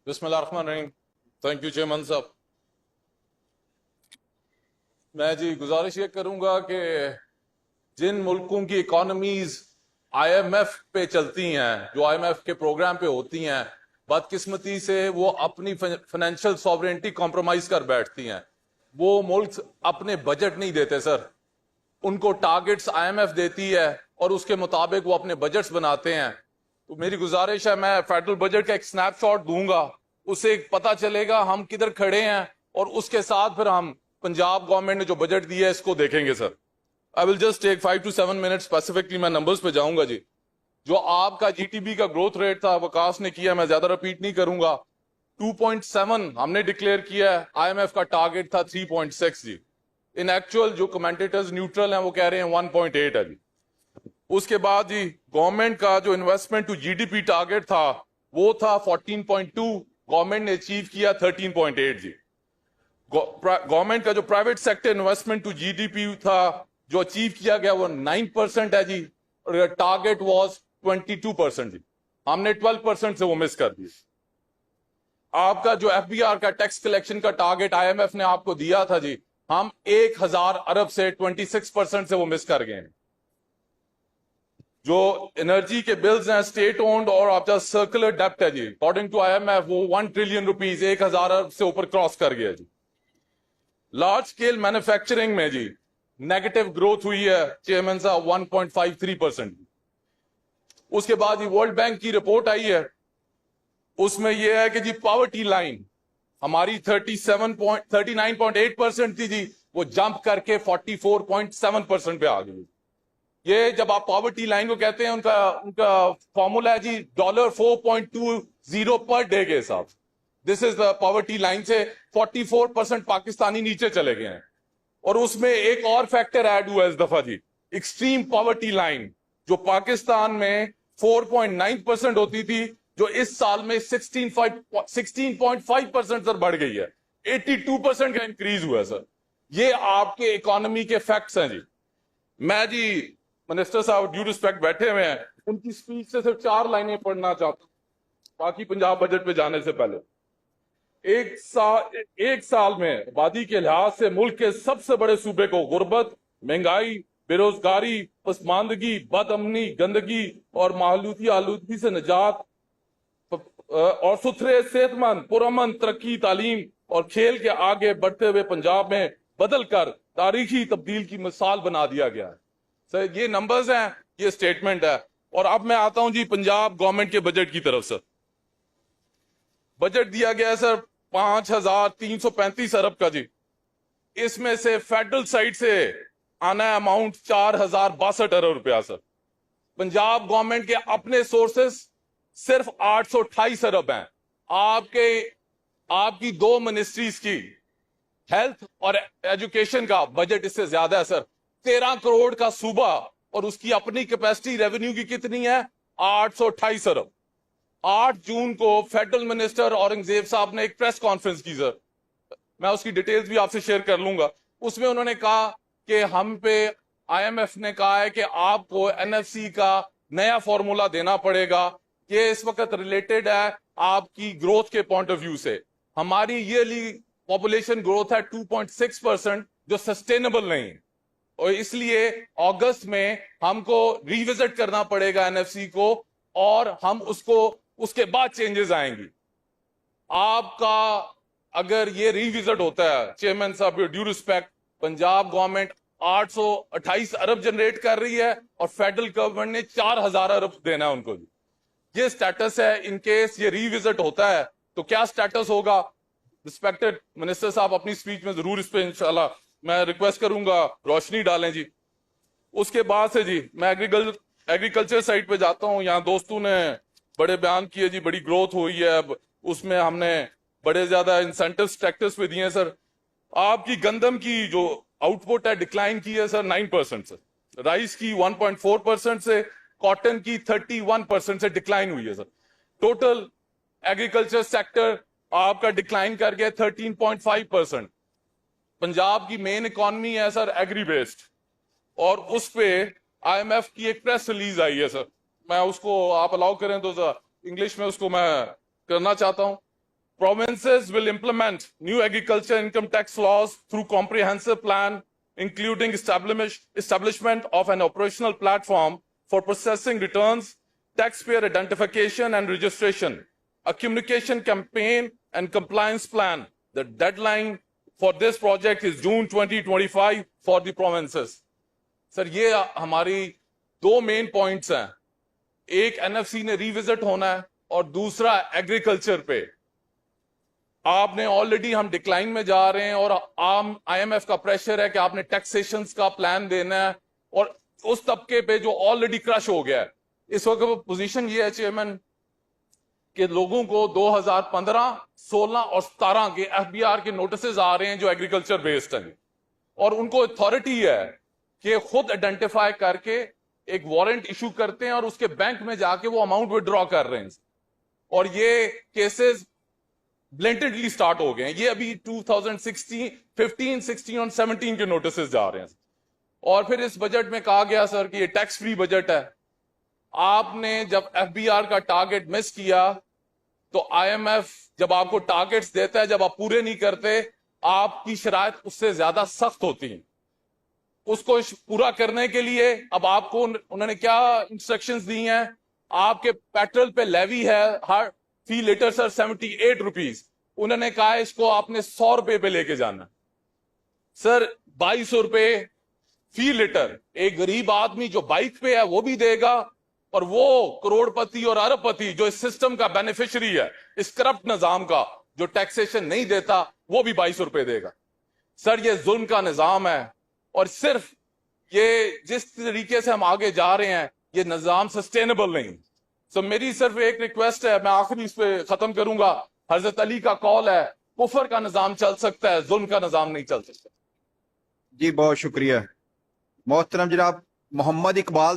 بسم اللہ الرحمن الرحیم. تھینک یو چیئرمین صاحب. میں گزارش یہ کروں گا کہ جن ملکوں کی اکانومیز آئی ایم ایف پہ چلتی ہیں، جو آئی ایم ایف کے پروگرام پہ ہوتی ہیں، بدقسمتی سے وہ اپنی فائنینشیل سوورینٹی کمپرومائز کر بیٹھتی ہیں. وہ ملک اپنے بجٹ نہیں دیتے سر، ان کو ٹارگٹس آئی ایم ایف دیتی ہے اور اس کے مطابق وہ اپنے بجٹس بناتے ہیں. تو میری گزارش ہے، میں فیڈرل بجٹ کا ایک سنیپ شاٹ دوں گا، اس سے پتا چلے گا ہم کدھر کھڑے ہیں، اور اس کے ساتھ پھر ہم پنجاب گورنمنٹ نے جو بجٹ دیا ہے اس کو دیکھیں گے sir. I will just take 5 to 7 minutes specifically. میں نمبرز پہ جاؤں گا. جو آپ کا جی ٹی بی کا گروتھ ریٹ تھا وکاس نے کیا، میں زیادہ رپیٹ نہیں کروں گا. 2.7 ہم نے ڈکلیئر کیا ہے، آئی ایم ایف کا ٹارگٹ تھا 3.6. ان ایکچوئل جو کمنٹیٹرز نیوٹرل ہیں وہ کہہ رہے ہیں 1.8 ہے. اس کے بعد گورنمنٹ کا جو investment to G D P target تھا وہ تھا 14.2، گورنمنٹ نے اچیو کیا 13.8. گورنمنٹ کا جو private sector investment to G D P تھا جو اچیو کیا گیا وہ 9% ہے اور ٹارگٹ واز 22%. ہم نے 12% سے وہ مس کر دی. آپ کا جو ایف بی آر کا ٹیکس کلیکشن کا ٹارگٹ آئی ایم ایف نے آپ کو دیا تھا ہم 1000 ارب سے 26% سے وہ مس کر گئے. جو انرجی کے بلز ہیں اسٹیٹ اونڈ اور آپ کا سرکولر ڈیپٹ ہے according to I M F وہ 1 ٹریلین روپیز 1000 ارب سے اوپر کراس کر گیا. لارج اسکیل مینوفیکچرنگ میں نیگیٹو گروتھ ہوئی ہے چیئرمین صاحب 1.53%. اس کے بعد ورلڈ بینک کی رپورٹ آئی ہے، اس میں یہ ہے کہ پاورٹی لائن ہماری 39.8% تھی وہ جمپ کر کے 44.7% پہ آ گئی. یہ جب آپ پاورٹی لائن کو کہتے ہیں ان کا فارمولا ہے $4.20 پر ڈے کے حساب. دس از دا پاورٹی لائن سے 44% پاکستانی نیچے چلے گئے ہیں. اور اس میں ایک اور فیکٹر ایڈ ہوا اس دفعہ ایکسٹریم پاورٹی لائن جو پاکستان میں 4.9% ہوتی تھی جو اس سال میں 16.5% سر بڑھ گئی ہے. 82% کا انکریز ہوا ہے سر. یہ آپ کے اکانومی کے فیکٹس ہیں. میں منسٹر صاحب ڈیو ریسپیکٹ بیٹھے ہوئے ہیں، ان کی سپیچ سے صرف 4 لائنیں پڑھنا چاہتا ہوں باقی پنجاب بجٹ پہ جانے سے پہلے. ایک سال میں آبادی کے لحاظ سے ملک کے سب سے بڑے صوبے کو غربت، مہنگائی، بے روزگاری، پسماندگی، بد امنی، گندگی اور ماحولیاتی آلودگی سے نجات اور ستھرے، صحت مند، پرامن ترقی، تعلیم اور کھیل کے آگے بڑھتے ہوئے پنجاب میں بدل کر تاریخی تبدیل کی مثال بنا دیا گیا ہے. سر یہ نمبرز ہیں، یہ سٹیٹمنٹ ہے. اور اب میں آتا ہوں پنجاب گورنمنٹ کے بجٹ کی طرف. سر بجٹ دیا گیا ہے سر 5335 ارب کا. اس میں سے فیڈرل سائٹ سے آنا اماؤنٹ 4062 ارب روپیہ. سر پنجاب گورنمنٹ کے اپنے سورسز صرف 828 ارب ہیں. آپ کی 2 منسٹریز کی ہیلتھ اور ایجوکیشن کا بجٹ اس سے زیادہ ہے سر. 13 کروڑ کا صوبہ اور اس کی اپنی کیپیسٹی ریونیو کی کتنی ہے؟ 828 ارب. 8 جون کو فیڈرل منسٹر اورنگزیب صاحب نے ایک پریس کانفرنس کی سر، میں اس کی ڈیٹیلز بھی آپ سے شیئر کر لوں گا. اس میں انہوں نے کہا کہ ہم پہ آئی ایم ایف نے کہا ہے کہ آپ کو این ایف سی کا نیا فارمولا دینا پڑے گا. یہ اس وقت ریلیٹڈ ہے آپ کی گروتھ کے پوائنٹ آف ویو سے. ہماری ایئرلی پاپولیشن گروتھ ہے 2.6% جو سسٹینیبل نہیں، اور اس لیے اگست میں ہم کو ریوزٹ کرنا پڑے گا این ایف سی کو، اور ہم اس کے بعد چینجز آئیں گی. آپ کا اگر یہ ریوزٹ ہوتا ہے چیئرمین صاحب ڈیو ریسپیکٹ، پنجاب گورنمنٹ 828 ارب جنریٹ کر رہی ہے اور فیڈرل گورنمنٹ نے 4000 ارب دینا ہے ان کو. یہ سٹیٹس ہے. ان کیس یہ ریوزٹ ہوتا ہے تو کیا سٹیٹس ہوگا؟ ریسپیکٹڈ منسٹر صاحب اپنی سپیچ میں ضرور اس پہ انشاءاللہ میں ریکویسٹ کروں گا روشنی ڈالیں. اس کے بعد سے میں ایگریکلچر سائٹ پہ جاتا ہوں. یہاں دوستوں نے بڑے بیان کیے بڑی گروتھ ہوئی ہے. اب اس میں ہم نے بڑے زیادہ انسینٹیوز ٹیکٹس پہ دیے ہیں سر. آپ کی گندم کی جو آؤٹ پٹ ہے ڈکلائن کی ہے سر 9% سے، رائس کی 1.4% سے، کاٹن کی 31% سے ڈکلائن ہوئی ہے سر. ٹوٹل ایگریکلچر سیکٹر آپ کا ڈکلائن کر گیا 13.5%. پنجاب کی مین اکانومی ہے سر ایگری بیسڈ، اور اس پہ آئی ایم ایف کی ایک پریس ریلیز آئی ہے سر. میں اس کو آپ الاؤ کریں تو انگلش میں اس کو میں کرنا چاہتا ہوں. Provinces will implement new agriculture income tax laws through comprehensive plan, including establishment of an operational platform for processing returns, taxpayer identification and registration, a communication campaign and compliance plan. The deadline for this project is June 2025 for the provinces. سر یہ ہماری دو main points ہیں. ایک NFC نے revisit ہونا ہے اور دوسرا agriculture پہ. آپ نے آلریڈی ہم ڈکلائن میں جا رہے ہیں اور IMF کا پریشر ہے کہ آپ نے ٹیکسیشنز کا پلان دینا ہے اور اس طبقے پہ جو آلریڈی کرش ہو گیا ہے. اس وقت پوزیشن یہ ہے چیئرمین کہ لوگوں کو 2015 16 اور 17 کے FBR کے نوٹسز آ رہے ہیں جو ایگریکلچر بیسڈ ہیں اور ان کو اتھارٹی ہے کہ خود آئیڈینٹیفائی کر کے ایک وارنٹ ایشو کرتے ہیں اور اس کے بینک میں جا کے وہ اماؤنٹ وڈرا کر رہے ہیں اور یہ کیسز بلینٹنٹلی سٹارٹ ہو گئے ہیں. یہ ابھی 2016 15 16 اور 17 کے نوٹسز جا رہے ہیں. اور پھر اس بجٹ میں کہا گیا سر کہ یہ ٹیکس فری بجٹ ہے. آپ نے جب FBR کا ٹارگٹ مس کیا تو IMF جب آپ کو ٹارگٹس دیتا ہے, جب آپ پورے نہیں کرتے آپ کی شرائط اس سے زیادہ سخت ہوتی ہیں. اس کو پورا کرنے کے لیے اب آپ کو انہوں نے کیا انسٹرکشنز دی ہیں, آپ کے پیٹرول پہ لیوی ہے ہر فی لیٹر سر 78 روپیز. انہوں نے کہا اس کو آپ نے 100 روپے پہ لے کے جانا. سر 2200 روپے فی لیٹر ایک غریب آدمی جو بائک پہ ہے وہ بھی دے گا اور وہ کروڑ پتی اور ارب پتی جو اس سسٹم کا بینیفیشری ہے, اس کرپٹ نظام کا جو ٹیکسیشن نہیں دیتا, وہ بھی 2200 روپے دے گا. سر یہ ظلم کا نظام ہے اور صرف یہ جس طریقے سے ہم آگے جا رہے ہیں یہ نظام سسٹینیبل نہیں. سو میری صرف ایک ریکویسٹ ہے, میں آخری اس پہ ختم کروں گا. حضرت علی کا قول ہے کفر کا نظام چل سکتا ہے, ظلم کا نظام نہیں چل سکتا. جی بہت شکریہ محترم جناب محمد اقبال